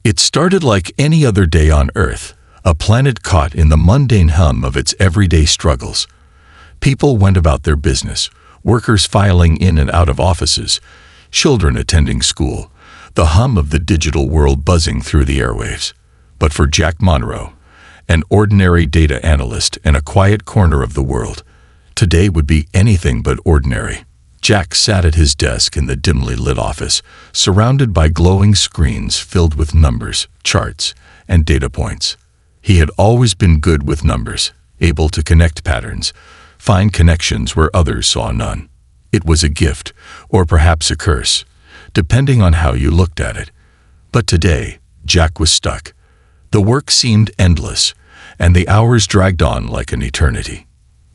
It started like any other day on Earth, a planet caught in the mundane hum of its everyday struggles. People went about their business, workers filing in and out of offices, children attending school, the hum of the digital world buzzing through the airwaves. But for Jack Monroe, an ordinary data analyst in a quiet corner of the world, today would be anything but ordinary. Jack sat at his desk in the dimly lit office, surrounded by glowing screens filled with numbers, charts, and data points. He had always been good with numbers, able to connect patterns, find connections where others saw none. It was a gift, or perhaps a curse, depending on how you looked at it. But today, Jack was stuck. The work seemed endless, and the hours dragged on like an eternity.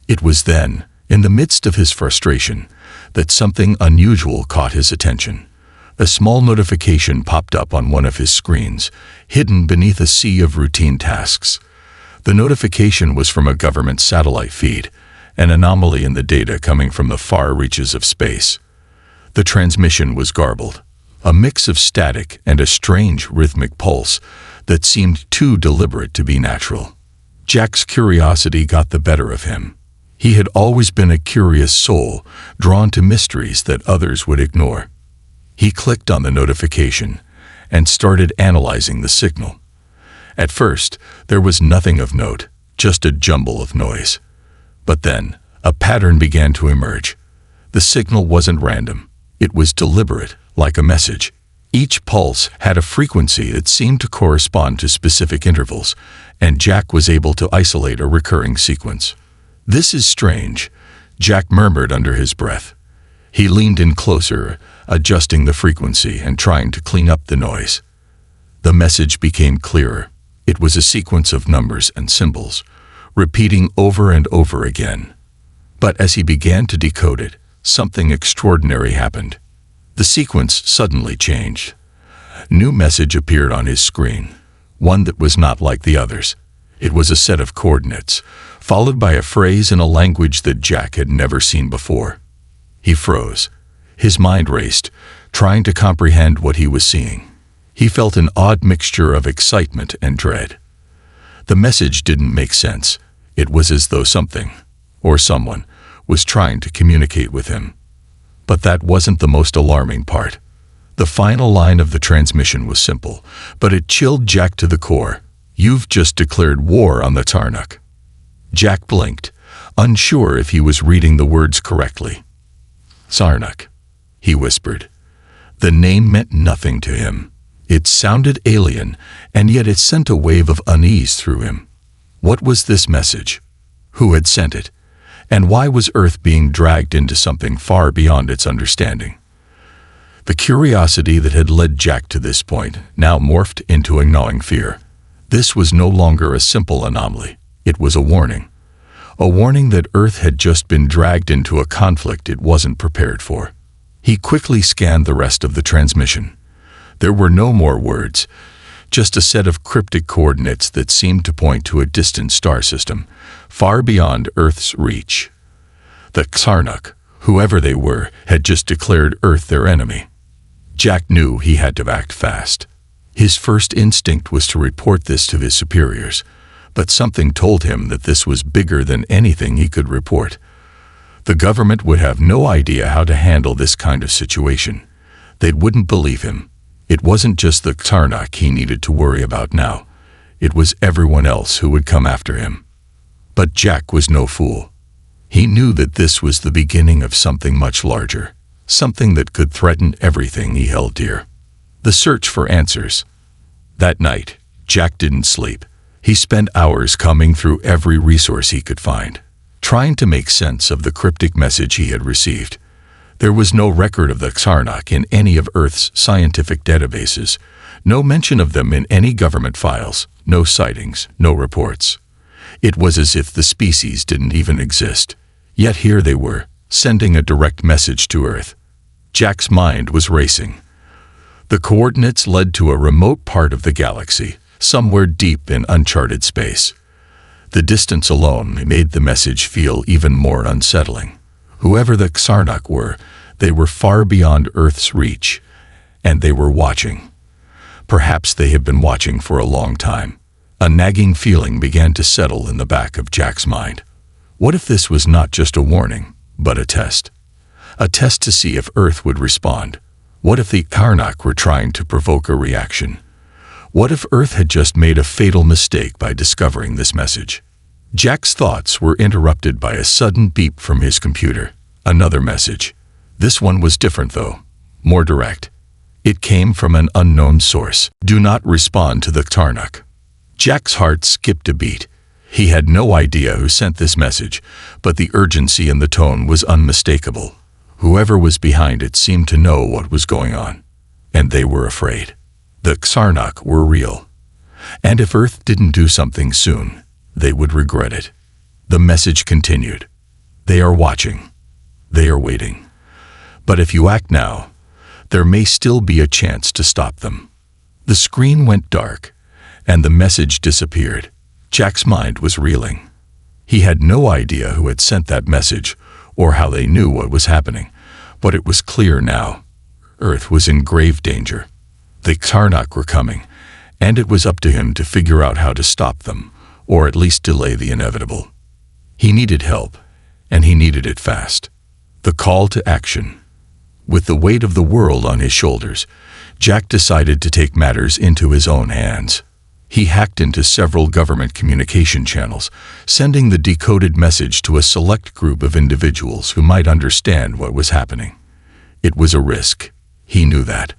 It was then, in the midst of his frustration, that something unusual caught his attention. A small notification popped up on one of his screens, hidden beneath a sea of routine tasks. The notification was from a government satellite feed, an anomaly in the data coming from the far reaches of space. The transmission was garbled, a mix of static and a strange rhythmic pulse that seemed too deliberate to be natural. Jack's curiosity got the better of him. He had always been a curious soul, drawn to mysteries that others would ignore. He clicked on the notification and started analyzing the signal. At first, there was nothing of note, just a jumble of noise. But then, a pattern began to emerge. The signal wasn't random. It was deliberate, like a message. Each pulse had a frequency that seemed to correspond to specific intervals, and Jack was able to isolate a recurring sequence. "This is strange," Jack murmured under his breath. He leaned in closer, adjusting the frequency and trying to clean up the noise. The message became clearer. It was a sequence of numbers and symbols, repeating over and over again. But as he began to decode it, something extraordinary happened. The sequence suddenly changed. New message appeared on his screen, one that was not like the others. It was a set of coordinates, followed by a phrase in a language that Jack had never seen before. He froze. His mind raced, trying to comprehend what he was seeing. He felt an odd mixture of excitement and dread. The message didn't make sense. It was as though something, or someone, was trying to communicate with him. But that wasn't the most alarming part. The final line of the transmission was simple, but it chilled Jack to the core. "You've just declared war on the Tarnuk." Jack blinked, unsure if he was reading the words correctly. "Sarnuk," he whispered. The name meant nothing to him. It sounded alien, and yet it sent a wave of unease through him. What was this message? Who had sent it? And why was Earth being dragged into something far beyond its understanding? The curiosity that had led Jack to this point now morphed into a gnawing fear. This was no longer a simple anomaly. It was a warning. A warning that Earth had just been dragged into a conflict it wasn't prepared for. He quickly scanned the rest of the transmission. There were no more words, just a set of cryptic coordinates that seemed to point to a distant star system, far beyond Earth's reach. The Sarnuk, whoever they were, had just declared Earth their enemy. Jack knew he had to act fast. His first instinct was to report this to his superiors, but something told him that this was bigger than anything he could report. The government would have no idea how to handle this kind of situation. They wouldn't believe him. It wasn't just the Tarnuk he needed to worry about now. It was everyone else who would come after him. But Jack was no fool. He knew that this was the beginning of something much larger, something that could threaten everything he held dear. The search for answers. That night, Jack didn't sleep. He spent hours combing through every resource he could find, trying to make sense of the cryptic message he had received. There was no record of the Sarnuk in any of Earth's scientific databases, no mention of them in any government files, no sightings, no reports. It was as if the species didn't even exist. Yet here they were, sending a direct message to Earth. Jack's mind was racing. The coordinates led to a remote part of the galaxy, somewhere deep in uncharted space. The distance alone made the message feel even more unsettling. Whoever the Sarnuk were, they were far beyond Earth's reach, and they were watching. Perhaps they had been watching for a long time. A nagging feeling began to settle in the back of Jack's mind. What if this was not just a warning, but a test? A test to see if Earth would respond. What if the Karnak were trying to provoke a reaction? What if Earth had just made a fatal mistake by discovering this message? Jack's thoughts were interrupted by a sudden beep from his computer. Another message. This one was different though, more direct. It came from an unknown source. Do not respond to the Karnak. Jack's heart skipped a beat. He had no idea who sent this message, but the urgency in the tone was unmistakable. Whoever was behind it seemed to know what was going on, and they were afraid. The Karnak were real, and if Earth didn't do something soon, they would regret it. The message continued. They are watching. They are waiting. But if you act now, there may still be a chance to stop them. The screen went dark, and the message disappeared. Jack's mind was reeling. He had no idea who had sent that message or how they knew what was happening, but it was clear now. Earth was in grave danger. The Karnak were coming, and it was up to him to figure out how to stop them, or at least delay the inevitable. He needed help, and he needed it fast. The call to action. With the weight of the world on his shoulders, Jack decided to take matters into his own hands. He hacked into several government communication channels, sending the decoded message to a select group of individuals who might understand what was happening. It was a risk. He knew that.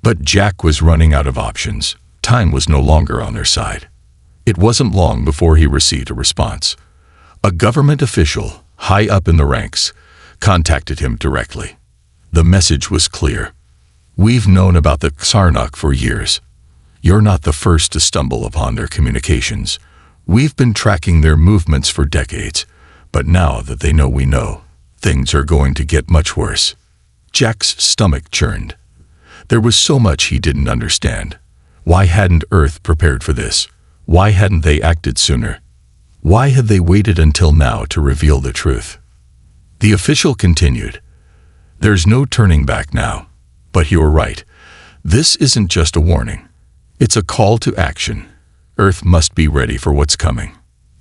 But Jack was running out of options. Time was no longer on their side. It wasn't long before he received a response. A government official, high up in the ranks, contacted him directly. The message was clear. We've known about the Karnak for years. You're not the first to stumble upon their communications. We've been tracking their movements for decades, but now that they know we know, things are going to get much worse. Jack's stomach churned. There was so much he didn't understand. Why hadn't Earth prepared for this? Why hadn't they acted sooner? Why had they waited until now to reveal the truth? The official continued. There's no turning back now. But you're right. This isn't just a warning. It's a call to action. Earth must be ready for what's coming.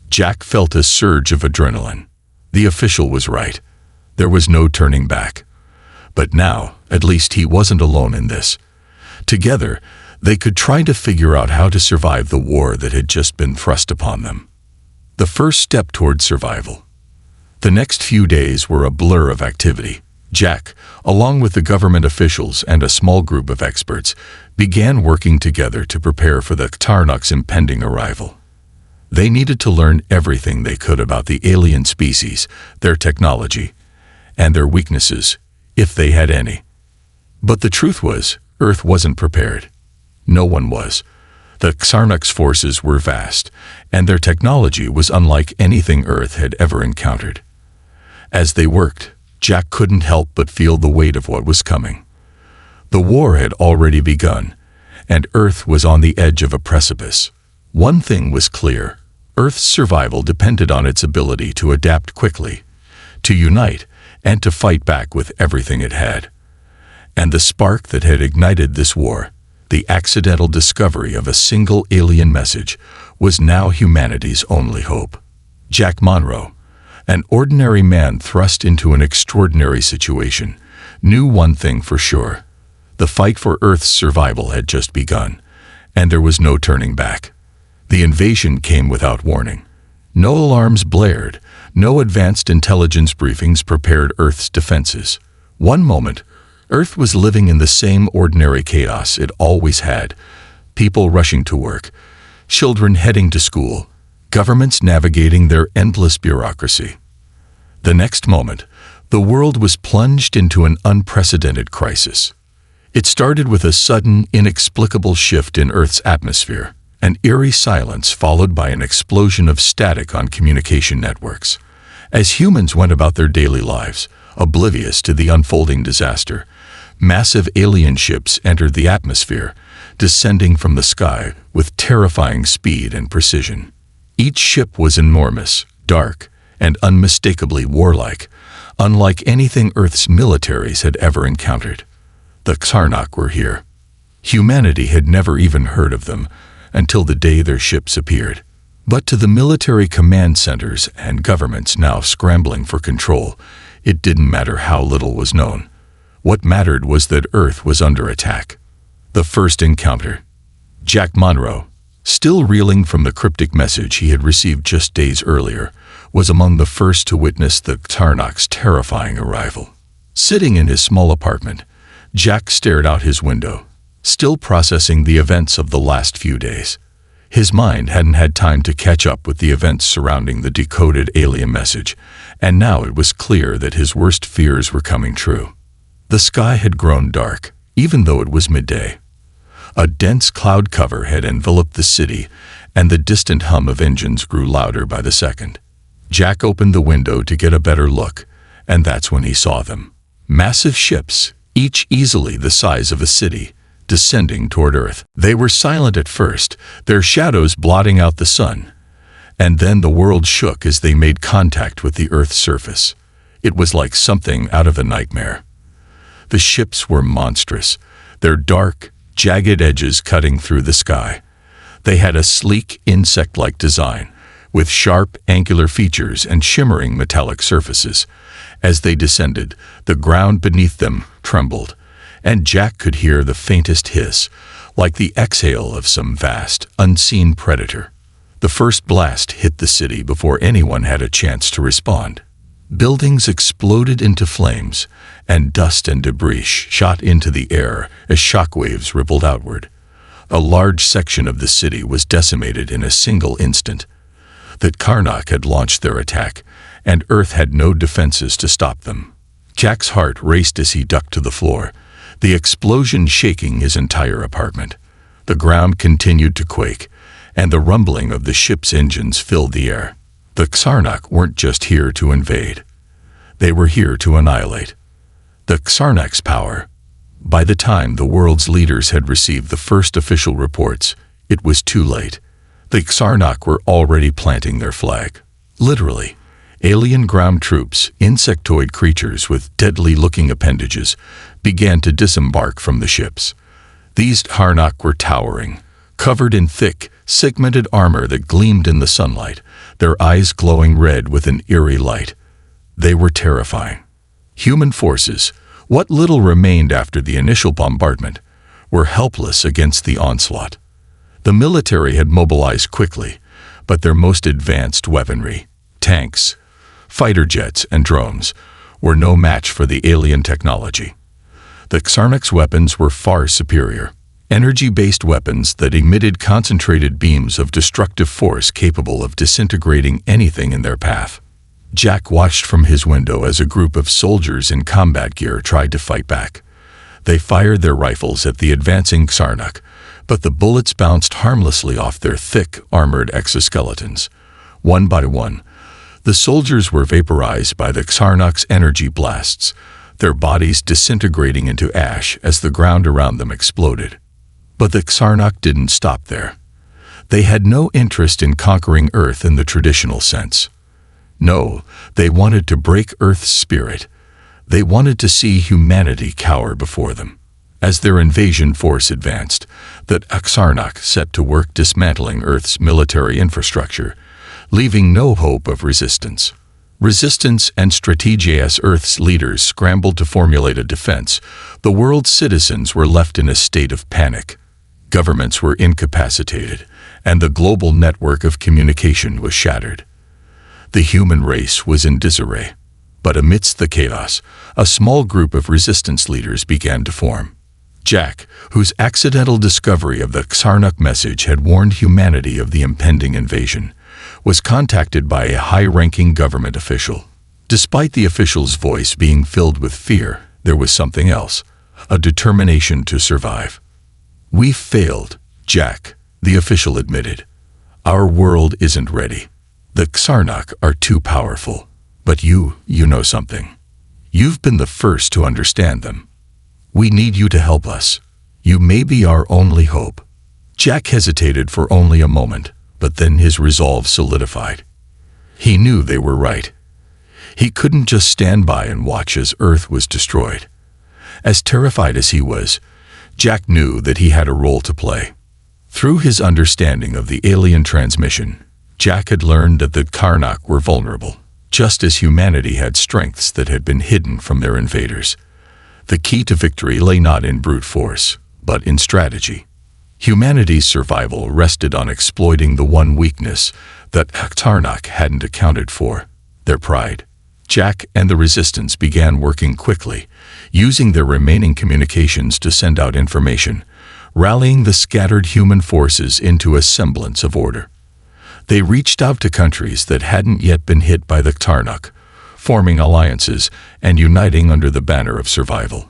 Jack felt a surge of adrenaline. The official was right. There was no turning back. But now, at least he wasn't alone in this. Together, they could try to figure out how to survive the war that had just been thrust upon them. The first step toward survival. The next few days were a blur of activity. Jack, along with the government officials and a small group of experts, began working together to prepare for the Karnak's impending arrival. They needed to learn everything they could about the alien species, their technology, and their weaknesses, if they had any. But the truth was, Earth wasn't prepared. No one was. The Karnak's forces were vast, and their technology was unlike anything Earth had ever encountered. As they worked, Jack couldn't help but feel the weight of what was coming. The war had already begun, and Earth was on the edge of a precipice. One thing was clear. Earth's survival depended on its ability to adapt quickly, to unite, and to fight back with everything it had. And the spark that had ignited this war, the accidental discovery of a single alien message, was now humanity's only hope. Jack Monroe, an ordinary man thrust into an extraordinary situation, knew one thing for sure. The fight for Earth's survival had just begun, and there was no turning back. The invasion came without warning. No alarms blared, no advanced intelligence briefings prepared Earth's defenses. One moment, Earth was living in the same ordinary chaos it always had. People rushing to work, children heading to school, governments navigating their endless bureaucracy. The next moment, the world was plunged into an unprecedented crisis. It started with a sudden, inexplicable shift in Earth's atmosphere, an eerie silence followed by an explosion of static on communication networks. As humans went about their daily lives, oblivious to the unfolding disaster, massive alien ships entered the atmosphere, descending from the sky with terrifying speed and precision. Each ship was enormous, dark, and unmistakably warlike, unlike anything Earth's militaries had ever encountered. The Karnak were here. Humanity had never even heard of them until the day their ships appeared. But to the military command centers and governments now scrambling for control, it didn't matter how little was known. What mattered was that Earth was under attack. The first encounter. Jack Monroe, still reeling from the cryptic message he had received just days earlier, was among the first to witness the Karnak's terrifying arrival. Sitting in his small apartment, Jack stared out his window, still processing the events of the last few days. His mind hadn't had time to catch up with the events surrounding the decoded alien message, and now it was clear that his worst fears were coming true. The sky had grown dark, even though it was midday. A dense cloud cover had enveloped the city, and the distant hum of engines grew louder by the second. Jack opened the window to get a better look, and that's when he saw them. Massive ships, each easily the size of a city, descending toward Earth. They were silent at first, their shadows blotting out the sun. And then the world shook as they made contact with the Earth's surface. It was like something out of a nightmare. The ships were monstrous, their dark, jagged edges cutting through the sky. They had a sleek, insect-like design, with sharp, angular features and shimmering metallic surfaces. As they descended, the ground beneath them trembled, and Jack could hear the faintest hiss, like the exhale of some vast, unseen predator. The first blast hit the city before anyone had a chance to respond. Buildings exploded into flames, and dust and debris shot into the air as shockwaves rippled outward. A large section of the city was decimated in a single instant. The Karnak had launched their attack, and Earth had no defenses to stop them. Jack's heart raced as he ducked to the floor, the explosion shaking his entire apartment. The ground continued to quake, and the rumbling of the ship's engines filled the air. The Karnak weren't just here to invade. They were here to annihilate. The Karnak's power. By the time the world's leaders had received the first official reports, it was too late. The Karnak were already planting their flag. Literally, alien ground troops, insectoid creatures with deadly-looking appendages, began to disembark from the ships. These Karnak were towering, covered in thick, segmented armor that gleamed in the sunlight, their eyes glowing red with an eerie light. They were terrifying. Human forces, what little remained after the initial bombardment, were helpless against the onslaught. The military had mobilized quickly, but their most advanced weaponry, tanks, fighter jets, and drones, were no match for the alien technology. The Karnak's weapons were far superior, energy-based weapons that emitted concentrated beams of destructive force capable of disintegrating anything in their path. Jack watched from his window as a group of soldiers in combat gear tried to fight back. They fired their rifles at the advancing Karnak, but the bullets bounced harmlessly off their thick, armored exoskeletons. One by one, the soldiers were vaporized by the Karnak's energy blasts, their bodies disintegrating into ash as the ground around them exploded. But the Karnak didn't stop there. They had no interest in conquering Earth in the traditional sense. No, they wanted to break Earth's spirit. They wanted to see humanity cower before them. As their invasion force advanced, the Karnak set to work dismantling Earth's military infrastructure, leaving no hope of resistance. Resistance and strategy. As Earth's leaders scrambled to formulate a defense, the world's citizens were left in a state of panic. Governments were incapacitated, and the global network of communication was shattered. The human race was in disarray. But amidst the chaos, a small group of resistance leaders began to form. Jack, whose accidental discovery of the Karnak message had warned humanity of the impending invasion, was contacted by a high-ranking government official. Despite the official's voice being filled with fear, there was something else, a determination to survive. "We've failed, Jack," the official admitted. "Our world isn't ready. The Karnak are too powerful. But you know something. You've been the first to understand them. We need you to help us. You may be our only hope." Jack hesitated for only a moment, but then his resolve solidified. He knew they were right. He couldn't just stand by and watch as Earth was destroyed. As terrified as he was, Jack knew that he had a role to play. Through his understanding of the alien transmission, Jack had learned that the Karnak were vulnerable, just as humanity had strengths that had been hidden from their invaders. The key to victory lay not in brute force, but in strategy. Humanity's survival rested on exploiting the one weakness that Karnak hadn't accounted for: their pride. Jack and the Resistance began working quickly, using their remaining communications to send out information, rallying the scattered human forces into a semblance of order. They reached out to countries that hadn't yet been hit by the Karnak, forming alliances and uniting under the banner of survival.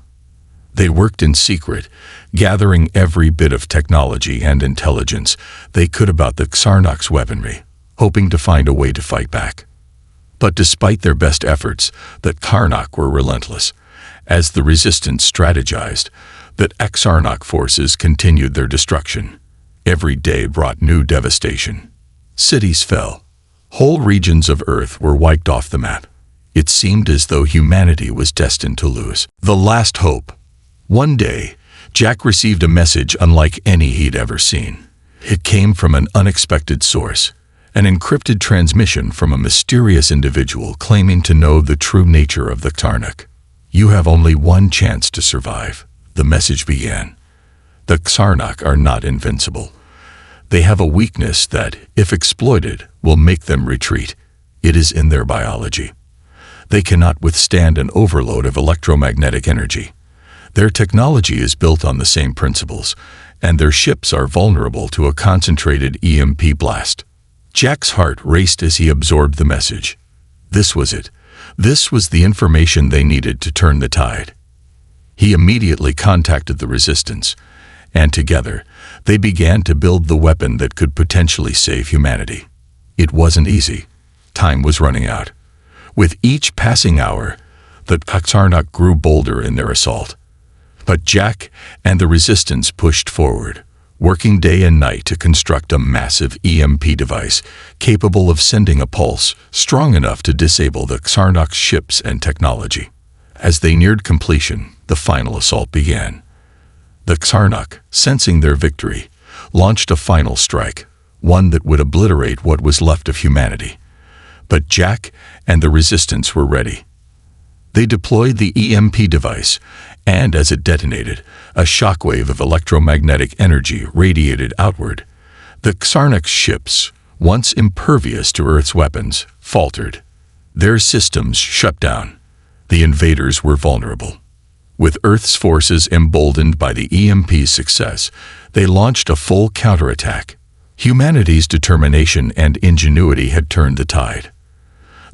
They worked in secret, gathering every bit of technology and intelligence they could about the Karnak's weaponry, hoping to find a way to fight back. But despite their best efforts, the Karnak were relentless. As the Resistance strategized, the Karnak forces continued their destruction. Every day brought new devastation. Cities fell. Whole regions of Earth were wiped off the map. It seemed as though humanity was destined to lose. The last hope. One day, Jack received a message unlike any he'd ever seen. It came from an unexpected source, an encrypted transmission from a mysterious individual claiming to know the true nature of the Karnak. "You have only one chance to survive," the message began. "The Karnak are not invincible. They have a weakness that, if exploited, will make them retreat. It is in their biology. They cannot withstand an overload of electromagnetic energy. Their technology is built on the same principles, and their ships are vulnerable to a concentrated EMP blast." Jack's heart raced as he absorbed the message. This was it. This was the information they needed to turn the tide. He immediately contacted the Resistance, and together, they began to build the weapon that could potentially save humanity. It wasn't easy. Time was running out. With each passing hour, the Karnak grew bolder in their assault. But Jack and the Resistance pushed forward, working day and night to construct a massive EMP device capable of sending a pulse strong enough to disable the Karnak's ships and technology. As they neared completion, the final assault began. The Karnak, sensing their victory, launched a final strike, one that would obliterate what was left of humanity. But Jack and the Resistance were ready. They deployed the EMP device, and as it detonated, a shockwave of electromagnetic energy radiated outward. The Karnak's ships, once impervious to Earth's weapons, faltered. Their systems shut down. The invaders were vulnerable. With Earth's forces emboldened by the EMP's success, they launched a full counterattack. Humanity's determination and ingenuity had turned the tide.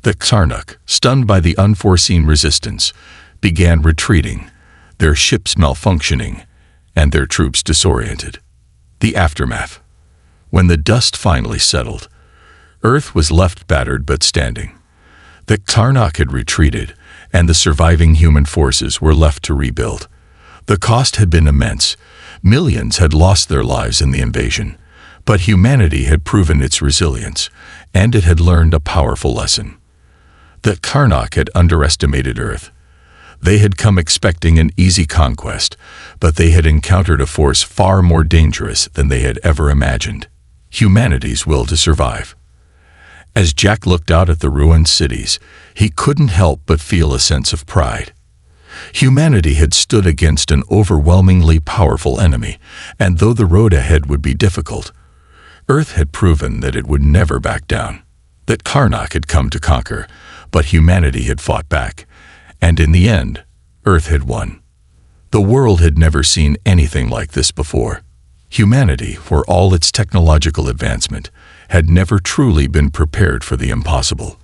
The Karnak, stunned by the unforeseen resistance, began retreating, their ships malfunctioning, and their troops disoriented. The aftermath. When the dust finally settled, Earth was left battered but standing. The Karnak had retreated, and the surviving human forces were left to rebuild. The cost had been immense. Millions had lost their lives in the invasion, but humanity had proven its resilience, and it had learned a powerful lesson. The Karnak had underestimated Earth. They had come expecting an easy conquest, but they had encountered a force far more dangerous than they had ever imagined: humanity's will to survive. As Jack looked out at the ruined cities, he couldn't help but feel a sense of pride. Humanity had stood against an overwhelmingly powerful enemy, and though the road ahead would be difficult, Earth had proven that it would never back down. That Karnak had come to conquer, but humanity had fought back, and in the end, Earth had won. The world had never seen anything like this before. Humanity, for all its technological advancement, had never truly been prepared for the impossible.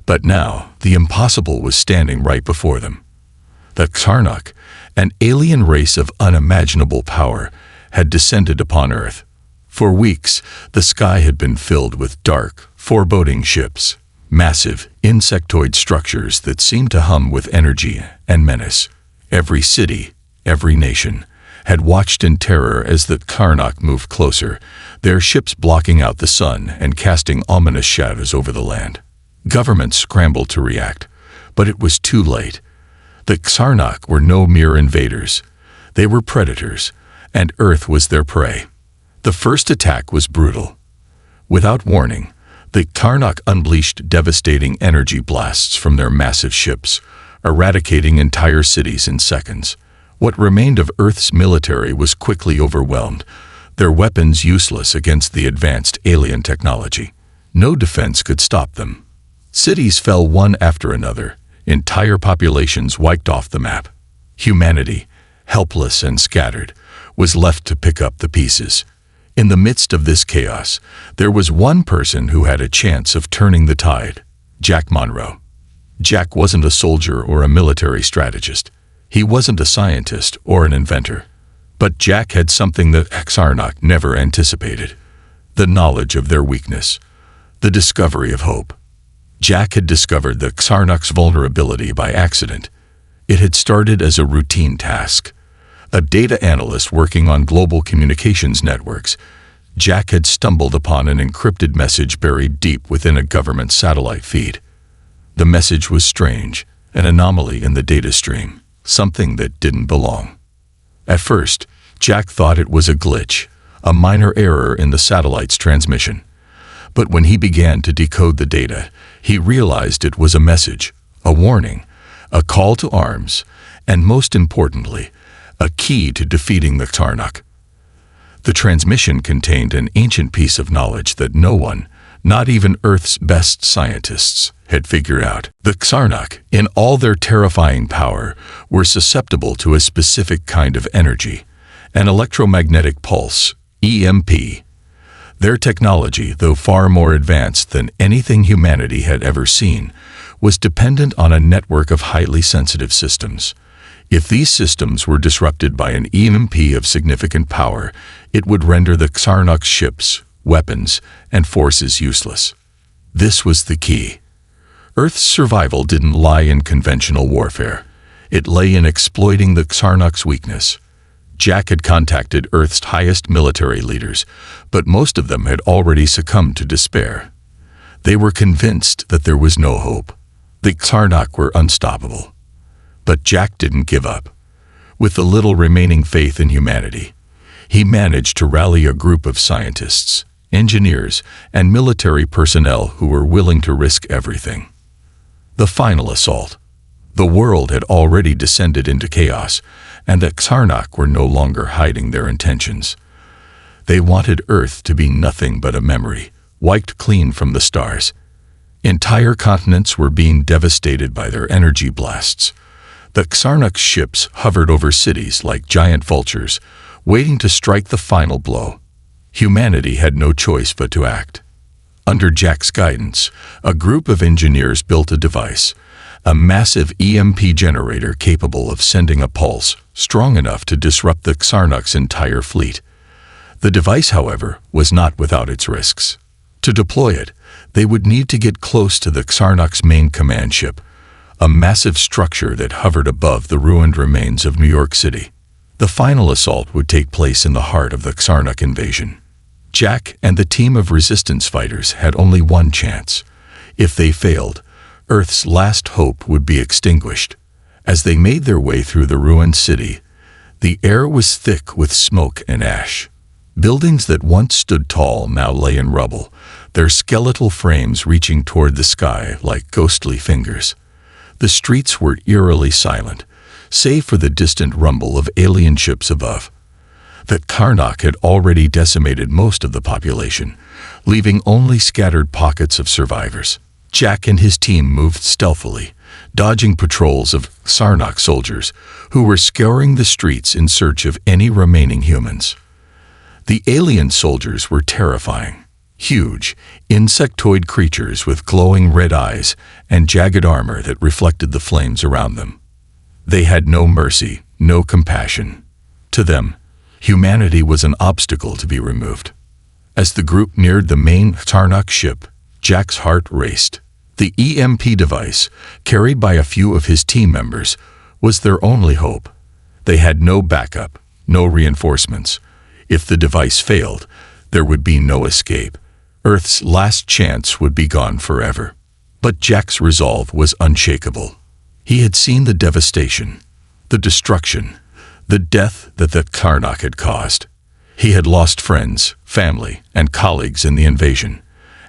But now, the impossible was standing right before them. The Karnak, an alien race of unimaginable power, had descended upon Earth. For weeks, the sky had been filled with dark, foreboding ships, massive, insectoid structures that seemed to hum with energy and menace. Every city, every nation, had watched in terror as the Karnak moved closer, their ships blocking out the sun and casting ominous shadows over the land. Governments scrambled to react, but it was too late. The Karnak were no mere invaders. They were predators, and Earth was their prey. The first attack was brutal. Without warning, the Karnak unleashed devastating energy blasts from their massive ships, eradicating entire cities in seconds. What remained of Earth's military was quickly overwhelmed, their weapons useless against the advanced alien technology. No defense could stop them. Cities fell one after another, entire populations wiped off the map. Humanity, helpless and scattered, was left to pick up the pieces. In the midst of this chaos, there was one person who had a chance of turning the tide: Jack Monroe. Jack wasn't a soldier or a military strategist. He wasn't a scientist or an inventor. But Jack had something that Karnak never anticipated: the knowledge of their weakness, the discovery of hope. Jack had discovered the Karnak's vulnerability by accident. It had started as a routine task. A data analyst working on global communications networks, Jack had stumbled upon an encrypted message buried deep within a government satellite feed. The message was strange, an anomaly in the data stream, something that didn't belong. At first, Jack thought it was a glitch, a minor error in the satellite's transmission. But when he began to decode the data, he realized it was a message, a warning, a call to arms, and most importantly, a key to defeating the Karnak. The transmission contained an ancient piece of knowledge that no one, not even Earth's best scientists, had figured out. The Karnak, in all their terrifying power, were susceptible to a specific kind of energy, an electromagnetic pulse, EMP. Their technology, though far more advanced than anything humanity had ever seen, was dependent on a network of highly sensitive systems. If these systems were disrupted by an EMP of significant power, it would render the Karnak's ships, weapons, and forces useless. This was the key. Earth's survival didn't lie in conventional warfare. It lay in exploiting the Karnak's weakness. Jack had contacted Earth's highest military leaders, but most of them had already succumbed to despair. They were convinced that there was no hope. The Karnak were unstoppable. But Jack didn't give up. With the little remaining faith in humanity, he managed to rally a group of scientists, engineers, and military personnel who were willing to risk everything. The final assault. The world had already descended into chaos, and the Karnak were no longer hiding their intentions. They wanted Earth to be nothing but a memory, wiped clean from the stars. Entire continents were being devastated by their energy blasts. The Karnak's ships hovered over cities like giant vultures, waiting to strike the final blow. Humanity had no choice but to act. Under Jack's guidance, a group of engineers built a device, a massive EMP generator capable of sending a pulse strong enough to disrupt the Karnak's entire fleet. The device, however, was not without its risks. To deploy it, they would need to get close to the Karnak's main command ship, a massive structure that hovered above the ruined remains of New York City. The final assault would take place in the heart of the Karnak invasion. Jack and the team of resistance fighters had only one chance. If they failed, Earth's last hope would be extinguished. As they made their way through the ruined city, the air was thick with smoke and ash. Buildings that once stood tall now lay in rubble, their skeletal frames reaching toward the sky like ghostly fingers. The streets were eerily silent, save for the distant rumble of alien ships above. The Karnak had already decimated most of the population, leaving only scattered pockets of survivors. Jack and his team moved stealthily, dodging patrols of Karnak soldiers who were scouring the streets in search of any remaining humans. The alien soldiers were terrifying. Huge, insectoid creatures with glowing red eyes and jagged armor that reflected the flames around them. They had no mercy, no compassion. To them, humanity was an obstacle to be removed. As the group neared the main Karnak ship, Jack's heart raced. The EMP device, carried by a few of his team members, was their only hope. They had no backup, no reinforcements. If the device failed, there would be no escape. Earth's last chance would be gone forever. But Jack's resolve was unshakable. He had seen the devastation, the destruction, the death that the Karnak had caused. He had lost friends, family, and colleagues in the invasion,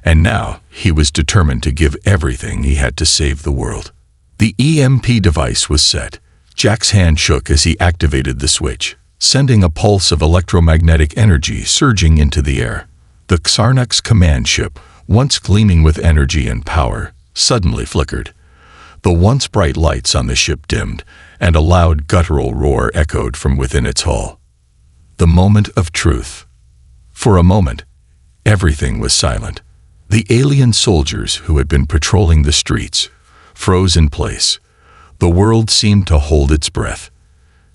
and now he was determined to give everything he had to save the world. The EMP device was set. Jack's hand shook as he activated the switch, sending a pulse of electromagnetic energy surging into the air. The Karnak's command ship, once gleaming with energy and power, suddenly flickered. The once bright lights on the ship dimmed, and a loud guttural roar echoed from within its hull. The moment of truth. For a moment, everything was silent. The alien soldiers who had been patrolling the streets froze in place. The world seemed to hold its breath.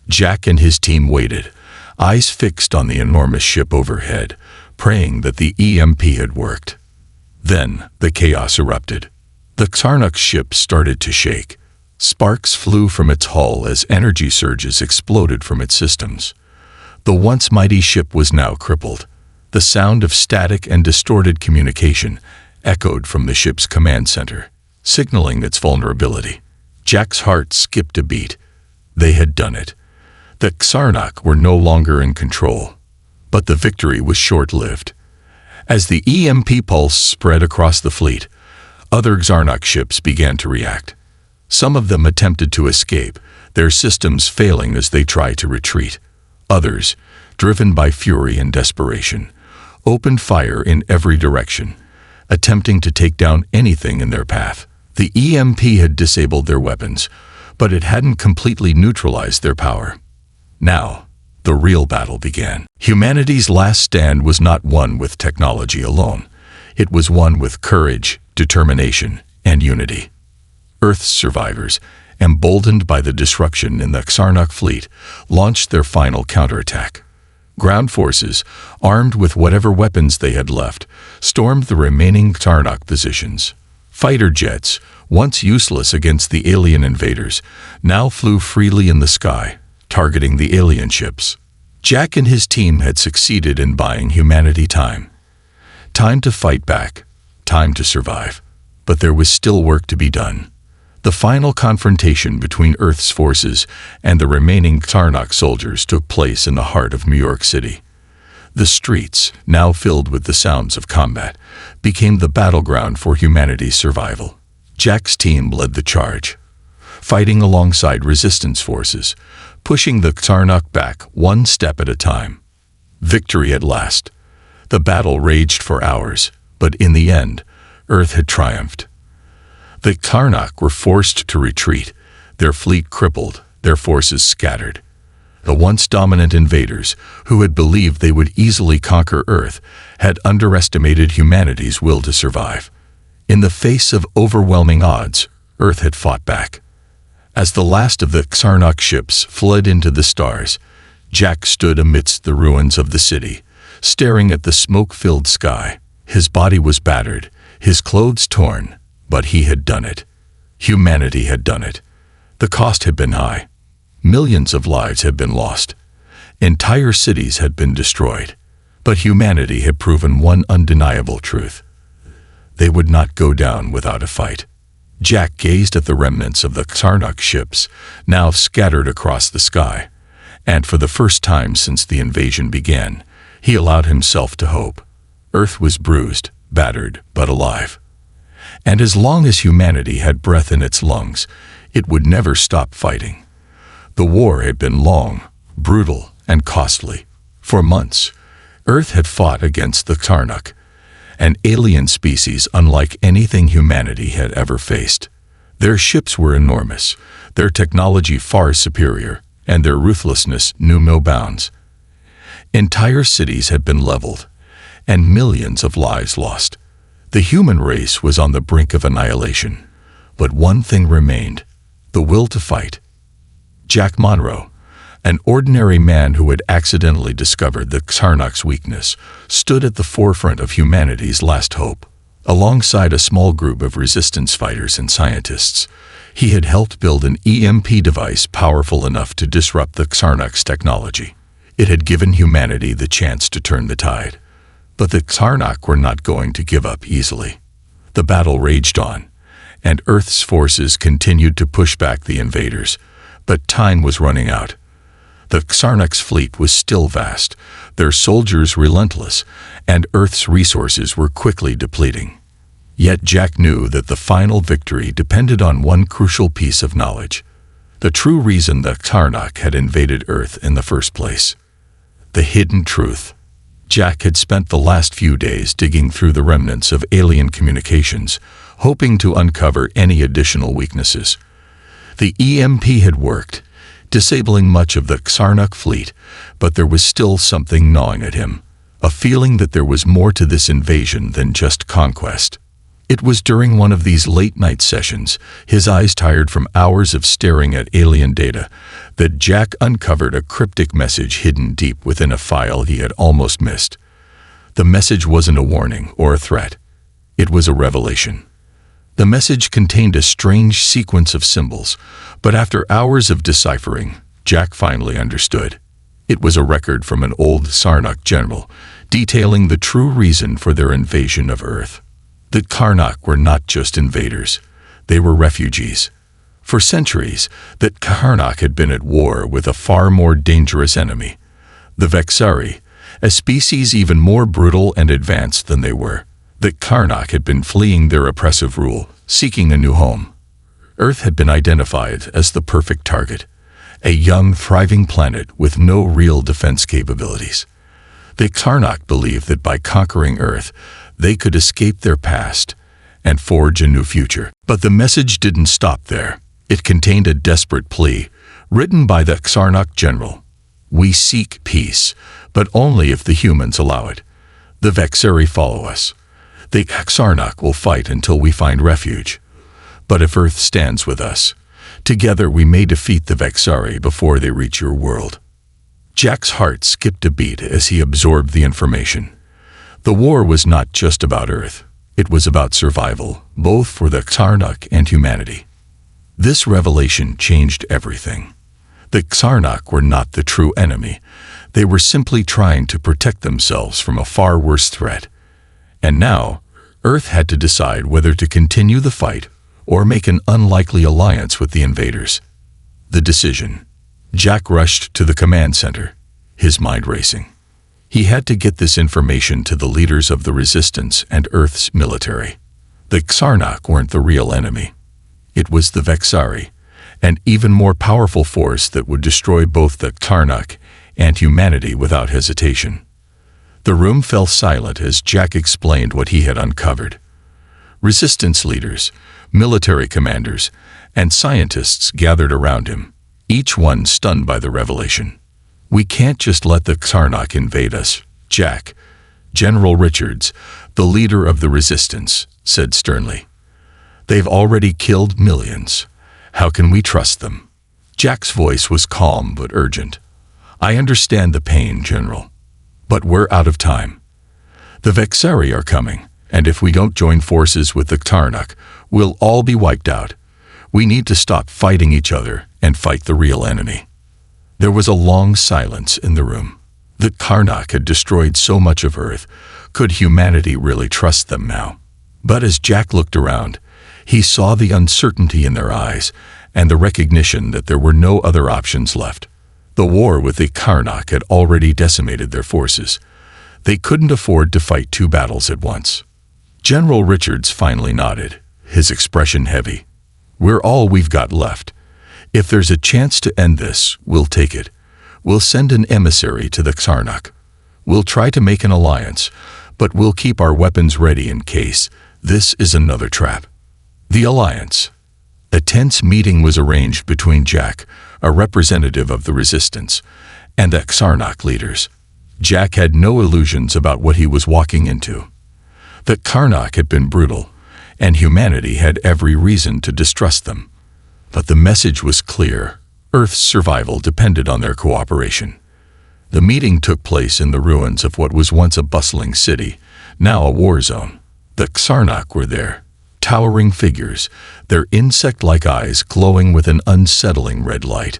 Jack and his team waited, eyes fixed on the enormous ship overhead, praying that the EMP had worked. Then the chaos erupted. The Karnak ship started to shake. Sparks flew from its hull as energy surges exploded from its systems. The once mighty ship was now crippled. The sound of static and distorted communication echoed from the ship's command center, signaling its vulnerability. Jack's heart skipped a beat. They had done it. The Karnak were no longer in control. But the victory was short-lived. As the EMP pulse spread across the fleet, other Karnak ships began to react. Some of them attempted to escape, their systems failing as they tried to retreat. Others, driven by fury and desperation, opened fire in every direction, attempting to take down anything in their path. The EMP had disabled their weapons, but it hadn't completely neutralized their power. Now, the real battle began. Humanity's last stand was not one with technology alone. It was one with courage, determination, and unity. Earth's survivors, emboldened by the disruption in the Karnak fleet, launched their final counterattack. Ground forces, armed with whatever weapons they had left, stormed the remaining Karnak positions. Fighter jets, once useless against the alien invaders, now flew freely in the sky, targeting the alien ships. Jack and his team had succeeded in buying humanity time. Time to fight back, time to survive. But there was still work to be done. The final confrontation between Earth's forces and the remaining Karnak soldiers took place in the heart of New York City. The streets, now filled with the sounds of combat, became the battleground for humanity's survival. Jack's team led the charge, fighting alongside resistance forces, pushing the Karnak back one step at a time. Victory at last. The battle raged for hours, but in the end, Earth had triumphed. The Karnak were forced to retreat, their fleet crippled, their forces scattered. The once dominant invaders, who had believed they would easily conquer Earth, had underestimated humanity's will to survive. In the face of overwhelming odds, Earth had fought back. As the last of the Karnak ships fled into the stars, Jack stood amidst the ruins of the city, staring at the smoke-filled sky. His body was battered, his clothes torn, but he had done it. Humanity had done it. The cost had been high. Millions of lives had been lost. Entire cities had been destroyed. But humanity had proven one undeniable truth. They would not go down without a fight. Jack gazed at the remnants of the Karnak ships, now scattered across the sky, and for the first time since the invasion began, he allowed himself to hope. Earth was bruised, battered, but alive. And as long as humanity had breath in its lungs, it would never stop fighting. The war had been long, brutal, and costly. For months, Earth had fought against the Karnak, an alien species unlike anything humanity had ever faced. Their ships were enormous, their technology far superior, and their ruthlessness knew no bounds. Entire cities had been leveled, and millions of lives lost. The human race was on the brink of annihilation, but one thing remained: the will to fight. Jack Monroe, an ordinary man who had accidentally discovered the Karnak's weakness, stood at the forefront of humanity's last hope. Alongside a small group of resistance fighters and scientists, he had helped build an EMP device powerful enough to disrupt the Karnak's technology. It had given humanity the chance to turn the tide. But the Karnak were not going to give up easily. The battle raged on, and Earth's forces continued to push back the invaders, but time was running out. The Xarnak's fleet was still vast, their soldiers relentless, and Earth's resources were quickly depleting. Yet Jack knew that the final victory depended on one crucial piece of knowledge: the true reason the Xarnak had invaded Earth in the first place. The hidden truth. Jack had spent the last few days digging through the remnants of alien communications, hoping to uncover any additional weaknesses. The EMP had worked, disabling much of the Xarnak fleet, but there was still something gnawing at him, a feeling that there was more to this invasion than just conquest. It was during one of these late-night sessions, his eyes tired from hours of staring at alien data, that Jack uncovered a cryptic message hidden deep within a file he had almost missed. The message wasn't a warning or a threat. It was a revelation. The message contained a strange sequence of symbols, but after hours of deciphering, Jack finally understood. It was a record from an old Xarnak general, detailing the true reason for their invasion of Earth. The Xarnak were not just invaders, they were refugees. For centuries, the Xarnak had been at war with a far more dangerous enemy, the Vexari, a species even more brutal and advanced than they were. The Xarnak had been fleeing their oppressive rule, seeking a new home. Earth had been identified as the perfect target, a young, thriving planet with no real defense capabilities. The Xarnak believed that by conquering Earth, they could escape their past and forge a new future. But the message didn't stop there. It contained a desperate plea, written by the Xarnak general. "We seek peace, but only if the humans allow it. The Vexari follow us. The Xarnak will fight until we find refuge. But if Earth stands with us, together we may defeat the Vexari before they reach your world." Jack's heart skipped a beat as he absorbed the information. The war was not just about Earth. It was about survival, both for the Xarnak and humanity. This revelation changed everything. The Xarnak were not the true enemy. They were simply trying to protect themselves from a far worse threat. And now, Earth had to decide whether to continue the fight or make an unlikely alliance with the invaders. The decision. Jack rushed to the command center, his mind racing. He had to get this information to the leaders of the Resistance and Earth's military. The Xarnak weren't the real enemy. It was the Vexari, an even more powerful force that would destroy both the Xarnak and humanity without hesitation. The room fell silent as Jack explained what he had uncovered. Resistance leaders, military commanders, and scientists gathered around him, each one stunned by the revelation. "We can't just let the Xarnak invade us, Jack," General Richards, the leader of the Resistance, said sternly. "They've already killed millions. How can we trust them?" Jack's voice was calm but urgent. "I understand the pain, General, but we're out of time. The Vexari are coming, and if we don't join forces with the Xarnak, we'll all be wiped out. We need to stop fighting each other and fight the real enemy." There was a long silence in the room. The Xarnak had destroyed so much of Earth. Could humanity really trust them now? But as Jack looked around, he saw the uncertainty in their eyes and the recognition that there were no other options left. The war with the Xarnak had already decimated their forces. They couldn't afford to fight two battles at once. General Richards finally nodded, his expression heavy. "We're all we've got left. If there's a chance to end this, we'll take it. We'll send an emissary to the Xarnak. We'll try to make an alliance, but we'll keep our weapons ready in case this is another trap." The alliance. A tense meeting was arranged between Jack, a representative of the Resistance, and the Xarnak leaders. Jack had no illusions about what he was walking into. The Xarnak had been brutal, and humanity had every reason to distrust them. But the message was clear. Earth's survival depended on their cooperation. The meeting took place in the ruins of what was once a bustling city, now a war zone. The Xarnak were there, towering figures, their insect-like eyes glowing with an unsettling red light.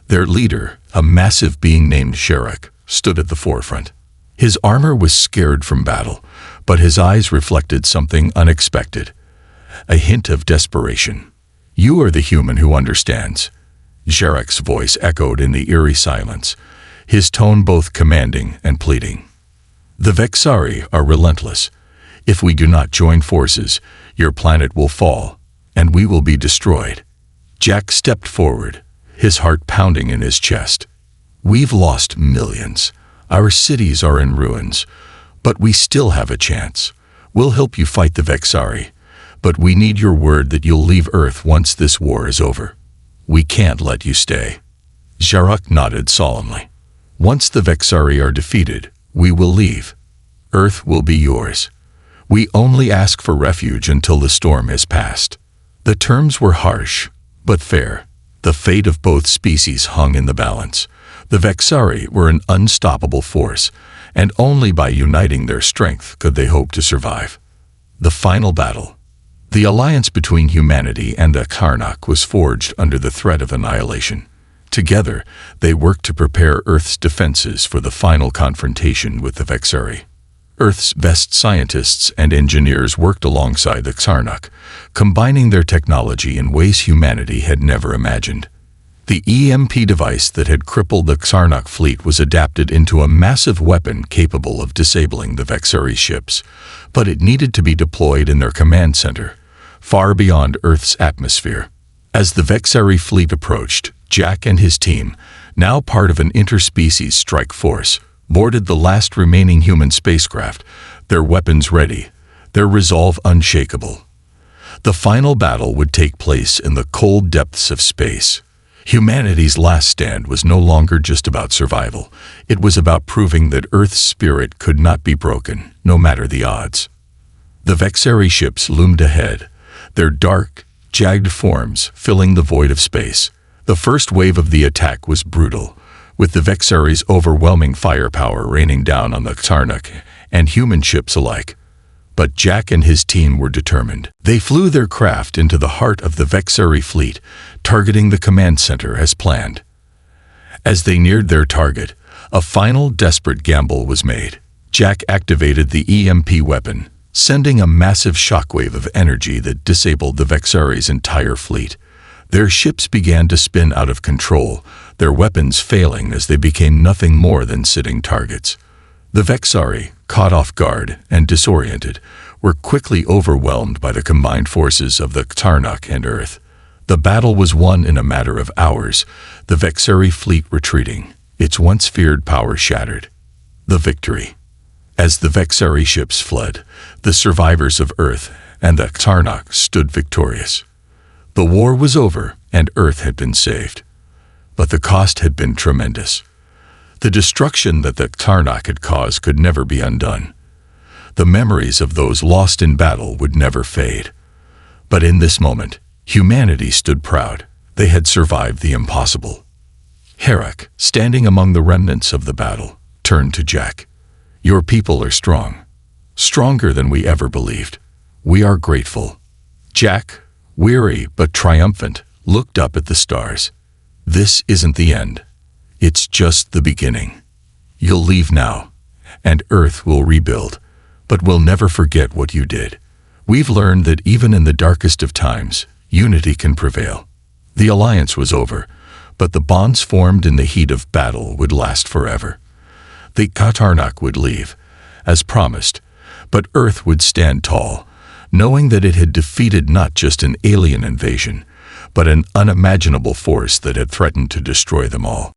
Their leader, a massive being named Sherak, stood at the forefront. His armor was scared from battle, but his eyes reflected something unexpected, a hint of desperation. "You are the human who understands. Jarek's voice echoed in the eerie silence, his tone both commanding and pleading. The Vexari are relentless. If we do not join forces, your planet will fall, and we will be destroyed. Jack stepped forward, his heart pounding in his chest. We've lost millions. Our cities are in ruins, but we still have a chance. We'll help you fight the Vexari, but we need your word that you'll leave Earth once this war is over. We can't let you stay. Jarek nodded solemnly. Once the Vexari are defeated, we will leave. Earth will be yours. We only ask for refuge until the storm has passed. The terms were harsh, but fair. The fate of both species hung in the balance. The Vexari were an unstoppable force, and only by uniting their strength could they hope to survive. The final battle. The alliance between humanity and the Karnak was forged under the threat of annihilation. Together, they worked to prepare Earth's defenses for the final confrontation with the Vexari. Earth's best scientists and engineers worked alongside the Karnak, combining their technology in ways humanity had never imagined. The EMP device that had crippled the Karnak fleet was adapted into a massive weapon capable of disabling the Vexari ships, but it needed to be deployed in their command center, far beyond Earth's atmosphere. As the Vexari fleet approached, Jack and his team, now part of an interspecies strike force, boarded the last remaining human spacecraft, their weapons ready, their resolve unshakable. The final battle would take place in the cold depths of space. Humanity's last stand was no longer just about survival. It was about proving that Earth's spirit could not be broken, no matter the odds. The Vexari ships loomed ahead, their dark, jagged forms filling the void of space. The first wave of the attack was brutal, with the Vexari's overwhelming firepower raining down on the Karnak and human ships alike. But Jack and his team were determined. They flew their craft into the heart of the Vexari fleet, targeting the command center as planned. As they neared their target, a final desperate gamble was made. Jack activated the EMP weapon, sending a massive shockwave of energy that disabled the Vexari's entire fleet. Their ships began to spin out of control, their weapons failing as they became nothing more than sitting targets. The Vexari, caught off guard and disoriented, were quickly overwhelmed by the combined forces of the Karnak and Earth. The battle was won in a matter of hours, the Vexari fleet retreating, its once feared power shattered. The victory. As the Vexari ships fled, the survivors of Earth and the Karnak stood victorious. The war was over and Earth had been saved. But the cost had been tremendous. The destruction that the Karnak had caused could never be undone. The memories of those lost in battle would never fade. But in this moment, humanity stood proud. They had survived the impossible. Herrick, standing among the remnants of the battle, turned to Jack. Your people are strong. Stronger than we ever believed. We are grateful. Jack, weary but triumphant, looked up at the stars. This isn't the end. It's just the beginning. You'll leave now, and Earth will rebuild, but we'll never forget what you did. We've learned that even in the darkest of times, unity can prevail. The alliance was over, but the bonds formed in the heat of battle would last forever. The Karnak would leave, as promised, but Earth would stand tall, knowing that it had defeated not just an alien invasion, but an unimaginable force that had threatened to destroy them all.